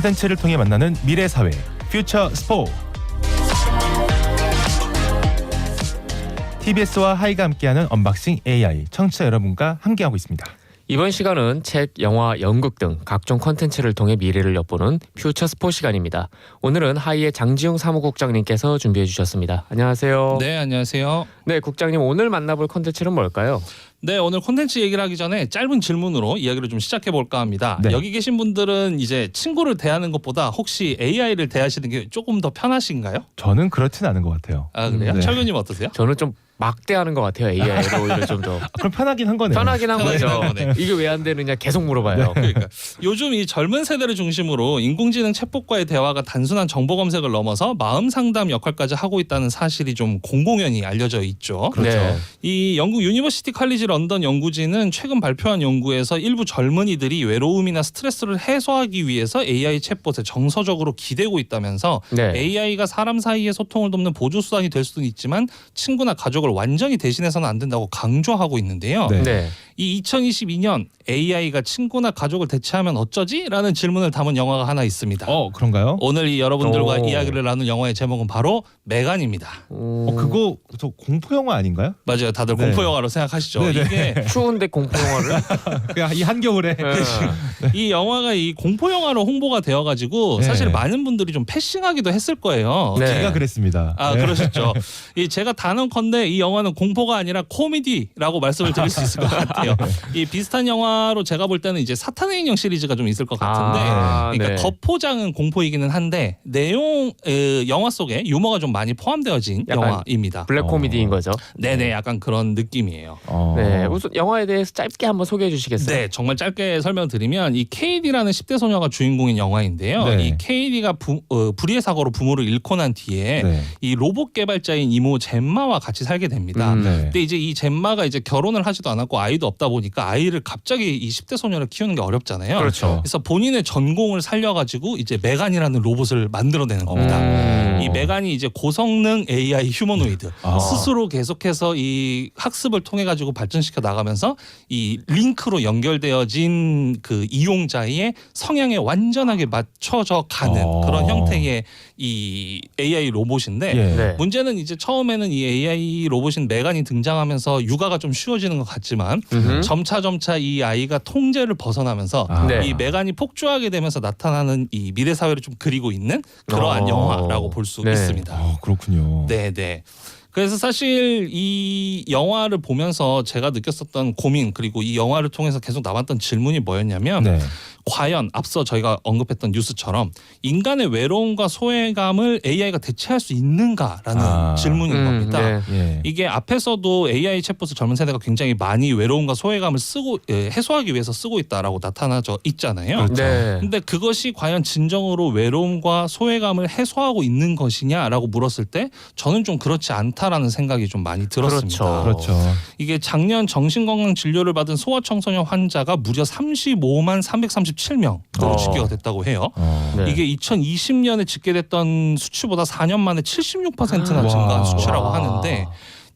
콘텐츠를 통해 만나는 미래 사회 퓨처 스포. TBS와 하이가 함께하는 언박싱 AI 청취자 여러분과 함께하고 있습니다. 이번 시간은 책, 영화, 연극 등 각종 콘텐츠를 통해 미래를 엿보는 퓨처 스포 시간입니다. 오늘은 하이의 장지웅 사무국장님께서 준비해 주셨습니다. 안녕하세요. 네, 안녕하세요. 네, 국장님 오늘 만나볼 콘텐츠는 뭘까요? 네, 오늘 콘텐츠 얘기를 하기 전에 짧은 질문으로 이야기를 좀 시작해 볼까 합니다. 네. 여기 계신 분들은 이제 친구를 대하는 것보다 혹시 AI를 대하시는 게 조금 더 편하신가요? 저는 그렇진 않은 것 같아요. 아, 그래요? 네. 철근님 어떠세요? 저는 좀 막대하는 것 같아요. AI로 오히려 좀 더 그럼 편하긴 한 거네요. 편하긴 한 거죠. 편하긴 한 거네. 이게 왜 안 되느냐 계속 물어봐요. 그러니까 요즘 이 젊은 세대를 중심으로 인공지능 챗봇과의 대화가 단순한 정보 검색을 넘어서 마음 상담 역할까지 하고 있다는 사실이 좀 공공연히 알려져 있죠. 그렇죠. 네. 이 영국 유니버시티 칼리지 런던 연구진은 최근 발표한 연구에서 일부 젊은이들이 외로움이나 스트레스를 해소하기 위해서 AI 챗봇에 정서적으로 기대고 있다면서 네. AI가 사람 사이의 소통을 돕는 보조수단이 될 수는 있지만 친구나 가족을 완전히 대신해서는 안 된다고 강조하고 있는데요. 네. 네. 이 2022년 AI가 친구나 가족을 대체하면 어쩌지? 라는 질문을 담은 영화가 하나 있습니다. 그런가요? 오늘 이 여러분들과 오. 이야기를 나눌 영화의 제목은 바로 메간입니다. 그거 저 공포 영화 아닌가요? 맞아요. 다들 네. 공포 영화로 생각하시죠. 네, 네. 이게 추운데 공포 영화를 이 한겨울에 이 영화가 이 공포 영화로 홍보가 되어가지고 네. 사실 많은 분들이 좀 패싱하기도 했을 거예요. 네. 제가 그랬습니다. 아, 네. 그러셨죠. 이 제가 단언컨대 이 영화는 공포가 아니라 코미디라고 말씀을 드릴 수 있을 것 같아요. 이 비슷한 영화로 제가 볼 때는 이제 사탄의 인형 시리즈가 좀 있을 것 같은데, 그러니까 네. 겉포장은 공포이기는 한데 내용 영화 속에 유머가 좀 많이 포함되어진 약간 영화입니다. 블랙 코미디인 거죠. 네네, 약간 그런 느낌이에요. 네. 우선 영화에 대해서 짧게 한번 소개해 주시겠어요? 네, 정말 짧게 설명드리면 이 KD라는 10대 소녀가 주인공인 영화인데요. 네. 이 KD가 불의의 사고로 부모를 잃고 난 뒤에 네. 이 로봇 개발자인 이모 젬마와 같이 살게 됩니다. 네. 근데 이제 이 젬마가 이제 결혼을 하지도 않았고 아이도 없다 보니까 아이를 갑자기 이 10대 소녀를 키우는 게 어렵잖아요. 그렇죠. 그래서 본인의 전공을 살려가지고 이제 메간이라는 로봇을 만들어내는 겁니다. 이 메간이 이제 고성능 AI 휴머노이드 스스로 계속해서 이 학습을 통해 가지고 발전시켜 나가면서 이 링크로 연결되어진 그 이용자의 성향에 완전하게 맞춰져 가는 그런 형태의 이 AI 로봇인데 예. 네. 문제는 이제 처음에는 이 AI 로봇인 메간이 등장하면서 육아가 좀 쉬워지는 것 같지만 점차 이 아이가 통제를 벗어나면서 네. 이 메간이 폭주하게 되면서 나타나는 이 미래 사회를 좀 그리고 있는 그러한 영화라고 볼 수 네. 있습니다. 그렇군요. 네. 그래서 사실 이 영화를 보면서 제가 느꼈었던 고민 그리고 이 영화를 통해서 계속 남았던 질문이 뭐였냐면 네. 과연 앞서 저희가 언급했던 뉴스처럼 인간의 외로움과 소외감을 AI가 대체할 수 있는가라는 질문인 겁니다. 네. 예. 이게 앞에서도 AI 챗봇을 젊은 세대가 굉장히 많이 외로움과 소외감을 해소하기 위해서 쓰고 있다라고 나타나져 있잖아요. 그렇죠. 네. 근데 그것이 과연 진정으로 외로움과 소외감을 해소하고 있는 것이냐라고 물었을 때 저는 좀 그렇지 않다라는 생각이 좀 많이 들었습니다. 그렇죠. 그렇죠. 이게 작년 정신건강 진료를 받은 소아청소년 환자가 무려 35만 337명으로 집계가 됐다고 해요. 네. 이게 2020년에 집계됐던 수치보다 4년 만에 76%나 증가한 와. 수치라고 하는데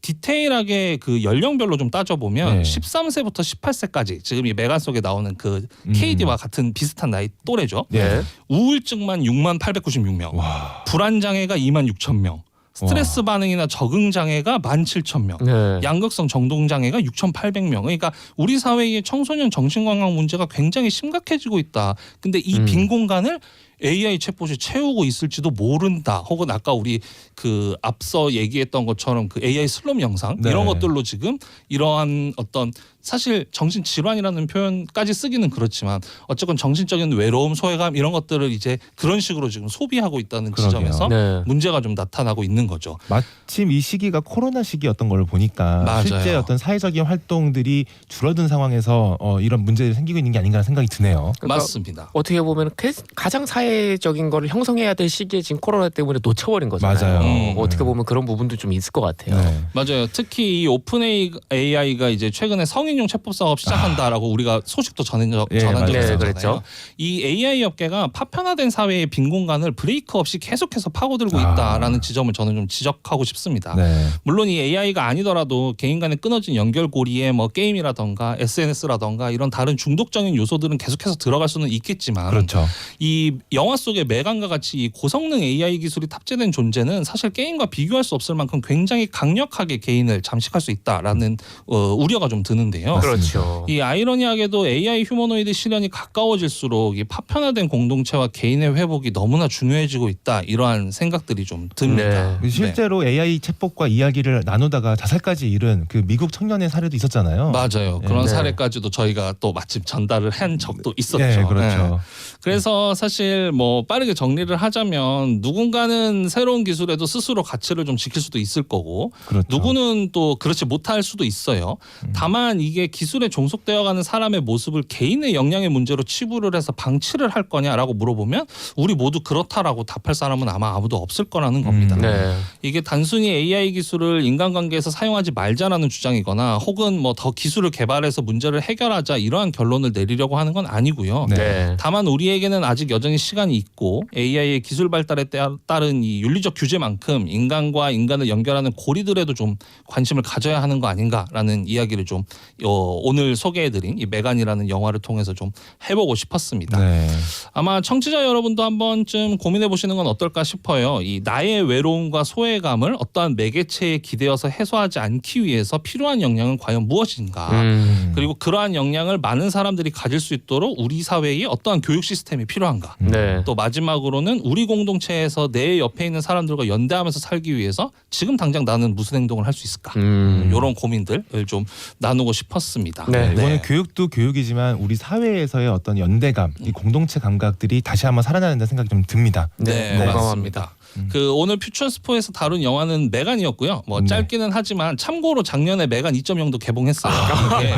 디테일하게 그 연령별로 좀 따져보면 네. 13세부터 18세까지 지금 이 메간 속에 나오는 그 KD와 같은 비슷한 나이 또래죠. 네. 우울증만 6만 896명, 와. 불안장애가 2만 6천 명, 스트레스 반응이나 적응장애가 17,000명, 네. 양극성 정동장애가 6,800명. 그러니까 우리 사회의 청소년 정신건강 문제가 굉장히 심각해지고 있다. 근데 이 빈 공간을 AI 챗봇이 채우고 있을지도 모른다. 혹은 아까 우리 그 앞서 얘기했던 것처럼 그 AI 슬럼 영상 네. 이런 것들로 지금 이러한 어떤 사실 정신질환이라는 표현까지 쓰기는 그렇지만 어쨌건 정신적인 외로움, 소외감 이런 것들을 이제 그런 식으로 지금 소비하고 있다는 그러게요. 지점에서 네. 문제가 좀 나타나고 있는 거죠. 마침 이 시기가 코로나 시기였던 걸 보니까 맞아요. 실제 어떤 사회적인 활동들이 줄어든 상황에서 이런 문제들이 생기고 있는 게 아닌가 하는 생각이 드네요. 그러니까 맞습니다. 어떻게 보면 가장 사회적인 거를 형성해야 될 시기에 지금 코로나 때문에 놓쳐버린 거잖아요. 맞아요. 어떻게 보면 그런 부분도 좀 있을 것 같아요. 네. 맞아요. 특히 이 오픈 AI가 이제 최근에 성인 인공지능 채법 사업 시작한다라고 우리가 소식도 전한 적이 예, 맞아요. 있었잖아요. 그랬죠. 이 AI 업계가 파편화된 사회의 빈 공간을 브레이크 없이 계속해서 파고들고 아. 있다라는 지점을 저는 좀 지적하고 싶습니다. 네. 물론 이 AI가 아니더라도 개인 간의 끊어진 연결고리에 뭐 게임이라던가 SNS라던가 이런 다른 중독적인 요소들은 계속해서 들어갈 수는 있겠지만 그렇죠. 이 영화 속의 메간과 같이 이 고성능 AI 기술이 탑재된 존재는 사실 게임과 비교할 수 없을 만큼 굉장히 강력하게 개인을 잠식할 수 있다라는 우려가 좀 드는데요. 맞습니다. 그렇죠. 이 아이러니하게도 AI 휴머노이드 실현이 가까워질수록 이 파편화된 공동체와 개인의 회복이 너무나 중요해지고 있다. 이러한 생각들이 좀 듭니다. 네. 실제로 AI 챗봇과 이야기를 나누다가 자살까지 이른 그 미국 청년의 사례도 있었잖아요. 맞아요. 그런 네. 사례까지도 저희가 또 마침 전달을 한 적도 있었죠. 네, 그렇죠. 네. 그래서 사실 뭐 빠르게 정리를 하자면 누군가는 새로운 기술에도 스스로 가치를 좀 지킬 수도 있을 거고 그렇죠. 누구는 또 그렇지 못할 수도 있어요. 다만 이게 기술에 종속되어가는 사람의 모습을 개인의 역량의 문제로 치부를 해서 방치를 할 거냐라고 물어보면 우리 모두 그렇다라고 답할 사람은 아마 아무도 없을 거라는 겁니다. 네. 이게 단순히 AI 기술을 인간관계에서 사용하지 말자라는 주장이거나 혹은 뭐 더 기술을 개발해서 문제를 해결하자 이러한 결론을 내리려고 하는 건 아니고요. 네. 네. 다만 우리에게는 아직 여전히 시간이 있고 AI의 기술 발달에 따른 이 윤리적 규제만큼 인간과 인간을 연결하는 고리들에도 좀 관심을 가져야 하는 거 아닌가라는 이야기를 좀 오늘 소개해드린 이 메간이라는 영화를 통해서 좀 해보고 싶었습니다. 네. 아마 청취자 여러분도 한 번쯤 고민해 보시는 건 어떨까 싶어요. 이 나의 외로움과 소외감을 어떠한 매개체에 기대어서 해소하지 않기 위해서 필요한 역량은 과연 무엇인가? 그리고 그러한 역량을 많은 사람들이 가질 수 있도록 우리 사회에 어떠한 교육 시스템이 필요한가? 네. 또 마지막으로는 우리 공동체에서 내 옆에 있는 사람들과 연대하면서 살기 위해서 지금 당장 나는 무슨 행동을 할 수 있을까? 이런 고민들을 좀 나누고 싶었습니다. 네. 이거는 교육도 교육이지만 우리 사회에서의 어떤 연대감, 이 공동체 감각들이 다시 한번 살아나야 된다는 생각이 좀 듭니다. 네, 공감합니다. 그 오늘 퓨처스포에서 다룬 영화는 메간이었고요. 뭐 네. 짧기는 하지만 참고로 작년에 메간 2.0도 개봉했어요. 이게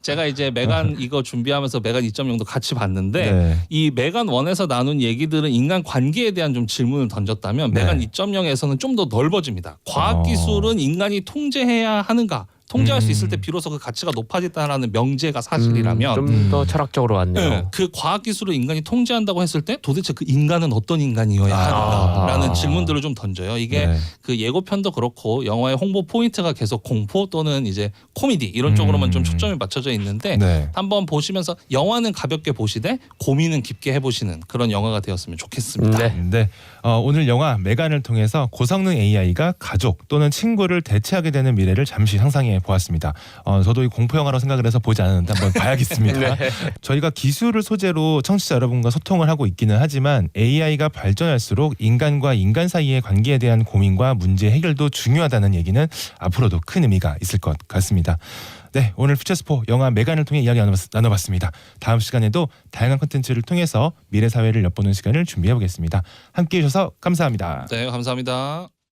제가 이제 메간 이거 준비하면서 메간 2.0도 같이 봤는데 네. 이 메간 1에서 나눈 얘기들은 인간 관계에 대한 좀 질문을 던졌다면 네. 메간 2.0에서는 좀 더 넓어집니다. 과학 기술은 인간이 통제해야 하는가? 통제할 수 있을 때 비로소 그 가치가 높아졌다라는 명제가 사실이라면 좀 더 철학적으로 왔네요. 네, 그 과학 기술을 인간이 통제한다고 했을 때 도대체 그 인간은 어떤 인간이어야 하는가라는 질문들을 좀 던져요. 이게 네. 그 예고편도 그렇고 영화의 홍보 포인트가 계속 공포 또는 이제 코미디 이런 쪽으로만 좀 초점이 맞춰져 있는데 네. 한번 보시면서 영화는 가볍게 보시되 고민은 깊게 해보시는 그런 영화가 되었으면 좋겠습니다. 네. 네. 오늘 영화 메간을 통해서 고성능 AI가 가족 또는 친구를 대체하게 되는 미래를 잠시 상상해 보았습니다. 저도 이 공포 영화로 생각을 해서 보지 않았는데 한번 봐야겠습니다. 저희가 기술을 소재로 청취자 여러분과 소통을 하고 있기는 하지만 AI가 발전할수록 인간과 인간 사이의 관계에 대한 고민과 문제 해결도 중요하다는 얘기는 앞으로도 큰 의미가 있을 것 같습니다. 네, 오늘 퓨처스포 영화 메간을 통해 이야기 나눠봤습니다. 다음 시간에도 다양한 콘텐츠를 통해서 미래 사회를 엿보는 시간을 준비해 보겠습니다. 함께해 주셔서 감사합니다. 네, 감사합니다.